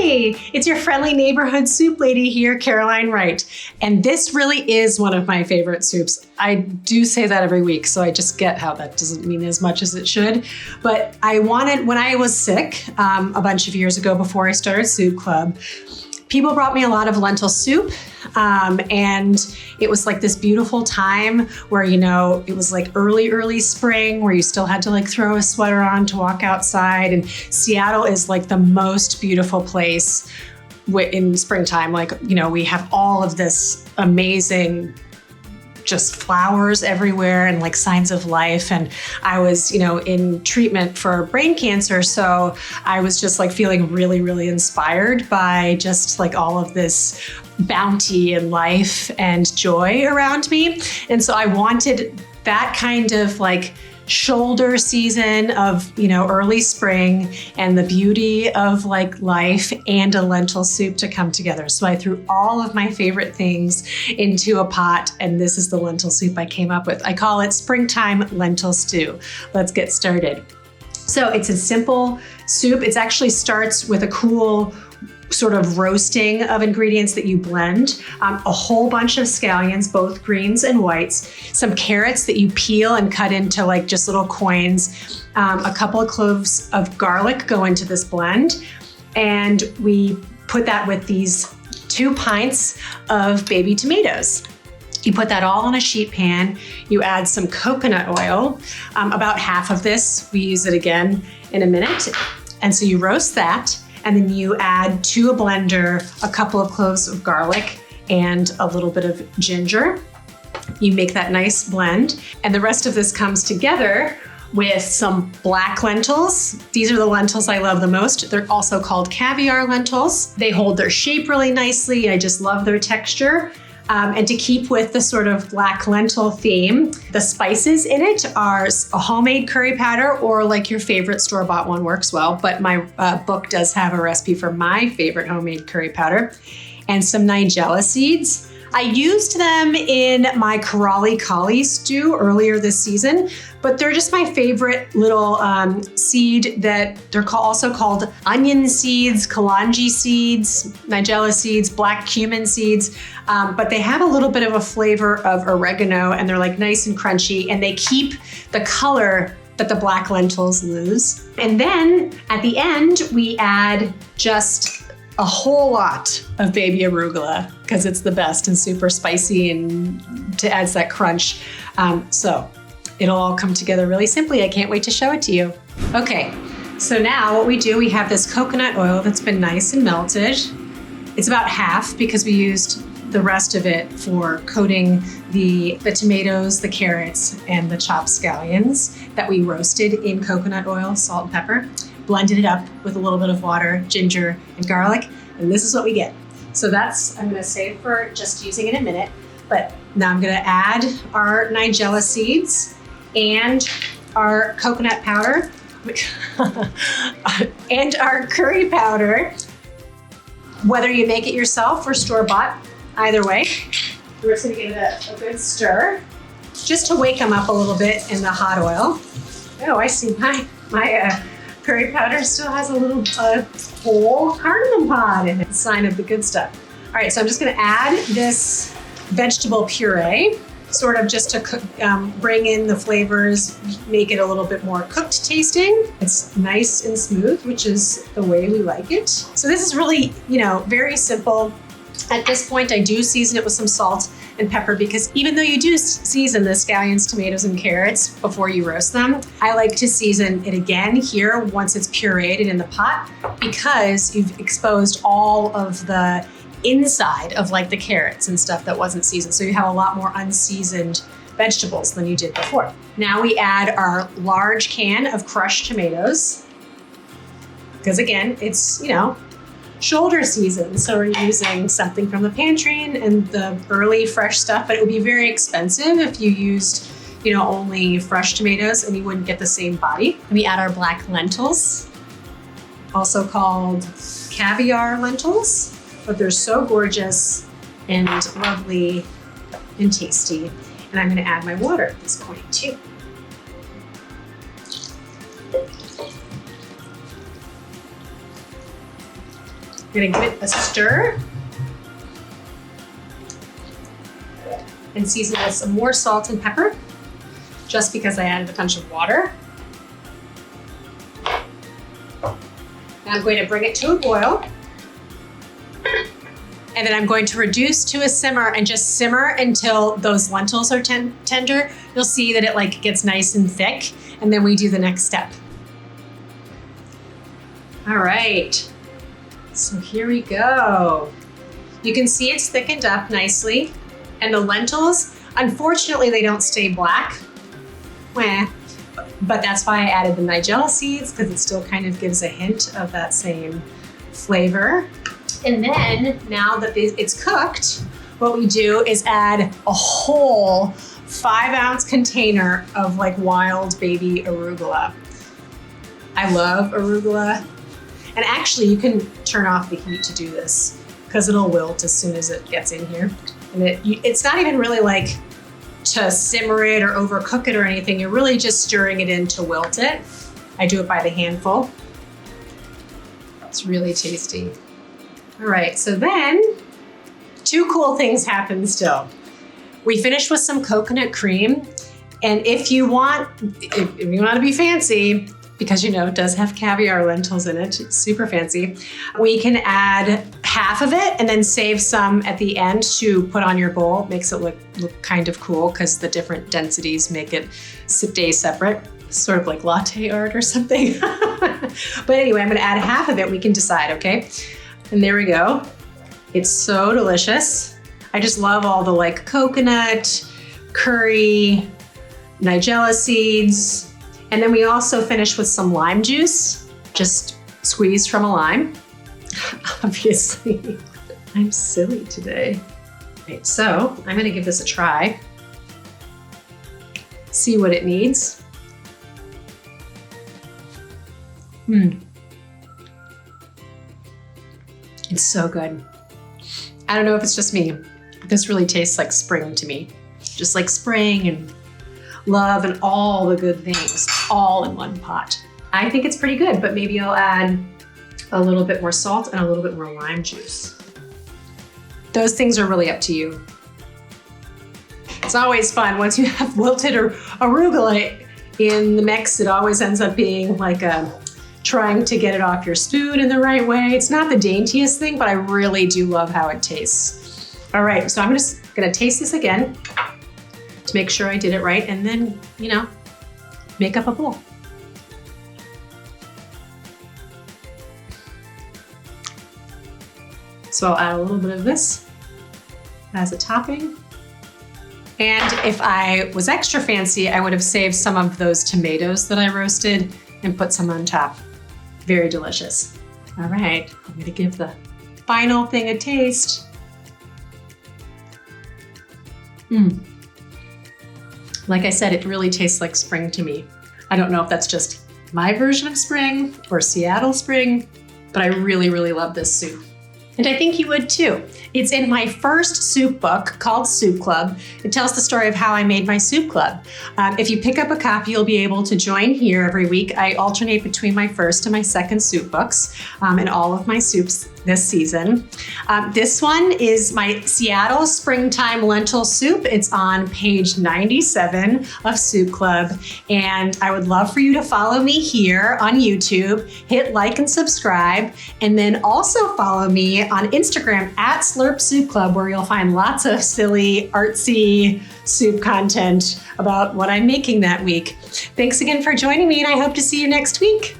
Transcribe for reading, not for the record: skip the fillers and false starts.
Hey, it's your friendly neighborhood soup lady here, Caroline Wright. And this really is one of my favorite soups. I do say that every week, so I just get how that doesn't mean as much as it should. But when I was sick a bunch of years ago before I started Soup Club, people brought me a lot of lentil soup, and it was like this beautiful time where, it was like early spring where you still had to like throw a sweater on to walk outside. And Seattle is like the most beautiful place in springtime. We have all of this amazing just flowers everywhere and like signs of life. And I was, in treatment for brain cancer. So I was just like feeling really, really inspired by just like all of this bounty and life and joy around me. And so I wanted that kind of like shoulder season of, early spring and the beauty of like life and a lentil soup to come together. So I threw all of my favorite things into a pot, and this is the lentil soup I came up with. I call it springtime lentil stew. Let's get started. So it's a simple soup. It actually starts with a cool sort of roasting of ingredients that you blend, a whole bunch of scallions, both greens and whites, some carrots that you peel and cut into like just little coins, a couple of cloves of garlic go into this blend, and we put that with these 2 pints of baby tomatoes. You put that all on a sheet pan. You add some coconut oil, about half of this. We use it again in a minute. And so you roast that, and then you add to a blender a couple of cloves of garlic and a little bit of ginger. You make that nice blend, and the rest of this comes together with some black lentils. These are the lentils I love the most. They're also called caviar lentils. They hold their shape really nicely. I just love their texture. And to keep with the sort of black lentil theme, the spices in it are a homemade curry powder, or like your favorite store-bought one works well, but my book does have a recipe for my favorite homemade curry powder, and some nigella seeds. I used them in my Karali Kali stew earlier this season, but they're just my favorite little seed that they're also called onion seeds, kalanji seeds, nigella seeds, black cumin seeds, but they have a little bit of a flavor of oregano, and they're like nice and crunchy, and they keep the color that the black lentils lose. And then at the end, we add just a whole lot of baby arugula because it's the best and super spicy and to add that crunch. So it'll all come together really simply. I can't wait to show it to you. Okay, so now what we do, we have this coconut oil that's been nice and melted. It's about half because we used the rest of it for coating the tomatoes, the carrots, and the chopped scallions that we roasted in coconut oil, salt and pepper. Blended it up with a little bit of water, ginger, and garlic, and this is what we get. So I'm gonna save for just using it in a minute, but now I'm gonna add our nigella seeds and our coconut powder and our curry powder. Whether you make it yourself or store-bought, either way, we're just gonna give it a good stir, just to wake them up a little bit in the hot oil. Oh, I see my curry powder still has a little whole cardamom pod in it, sign of the good stuff. All right, so I'm just gonna add this vegetable puree, sort of just to bring in the flavors, make it a little bit more cooked tasting. It's nice and smooth, which is the way we like it. So this is really, very simple. At this point, I do season it with some salt and pepper because even though you do season the scallions, tomatoes, and carrots before you roast them, I like to season it again here once it's pureed and in the pot because you've exposed all of the inside of like the carrots and stuff that wasn't seasoned. So you have a lot more unseasoned vegetables than you did before. Now we add our large can of crushed tomatoes because again, it's, shoulder season. So we're using something from the pantry and the early fresh stuff, but it would be very expensive if you used, only fresh tomatoes and you wouldn't get the same body. We add our black lentils, also called caviar lentils, but they're so gorgeous and lovely and tasty. And I'm gonna add my water at this point too. I'm gonna give it a stir and season it with some more salt and pepper, just because I added a bunch of water. Now I'm going to bring it to a boil. And then I'm going to reduce to a simmer and just simmer until those lentils are tender. You'll see that it like gets nice and thick, and then we do the next step. All right, so here we go. You can see it's thickened up nicely, and the lentils, unfortunately, they don't stay black. But that's why I added the nigella seeds, because it still kind of gives a hint of that same flavor. And then, now that it's cooked, what we do is add a whole 5-ounce container of like wild baby arugula. I love arugula. And actually, you can turn off the heat to do this, because it'll wilt as soon as it gets in here. And it's not even really like to simmer it or overcook it or anything. You're really just stirring it in to wilt it. I do it by the handful. It's really tasty. All right, so then 2 cool things happen still. We finished with some coconut cream. And if you want to be fancy, because it does have caviar lentils in it, it's super fancy, we can add half of it and then save some at the end to put on your bowl. It makes it look kind of cool, because the different densities make it stay separate, sort of like latte art or something. But anyway, I'm gonna add half of it. We can decide, okay? And there we go. It's so delicious. I just love all the like coconut, curry, nigella seeds. And then we also finish with some lime juice, just squeezed from a lime. Obviously, I'm silly today. Okay, so I'm gonna give this a try. See what it needs. It's so good. I don't know if it's just me. This really tastes like spring to me. Just like spring and love and all the good things all in one pot. I think it's pretty good, but maybe I'll add a little bit more salt and a little bit more lime juice. Those things are really up to you. It's always fun. Once you have wilted or arugula in the mix, it always ends up being like trying to get it off your spoon in the right way. It's not the daintiest thing, but I really do love how it tastes. All right, so I'm just gonna taste this again to make sure I did it right, and then, make up a bowl. So I'll add a little bit of this as a topping. And if I was extra fancy, I would have saved some of those tomatoes that I roasted and put some on top. Very delicious. All right, I'm gonna give the final thing a taste. Like I said, it really tastes like spring to me. I don't know if that's just my version of spring or Seattle spring, but I really, really love this soup. And I think you would too. It's in my first soup book called Soup Club. It tells the story of how I made my soup club. If you pick up a copy, you'll be able to join here every week. I alternate between my first and my second soup books and all of my soups this season. This one is my Seattle Springtime Lentil Soup. It's on page 97 of Soup Club. And I would love for you to follow me here on YouTube, hit like and subscribe, and then also follow me on Instagram at Slurp Soup Club, where you'll find lots of silly, artsy soup content about what I'm making that week. Thanks again for joining me, and I hope to see you next week.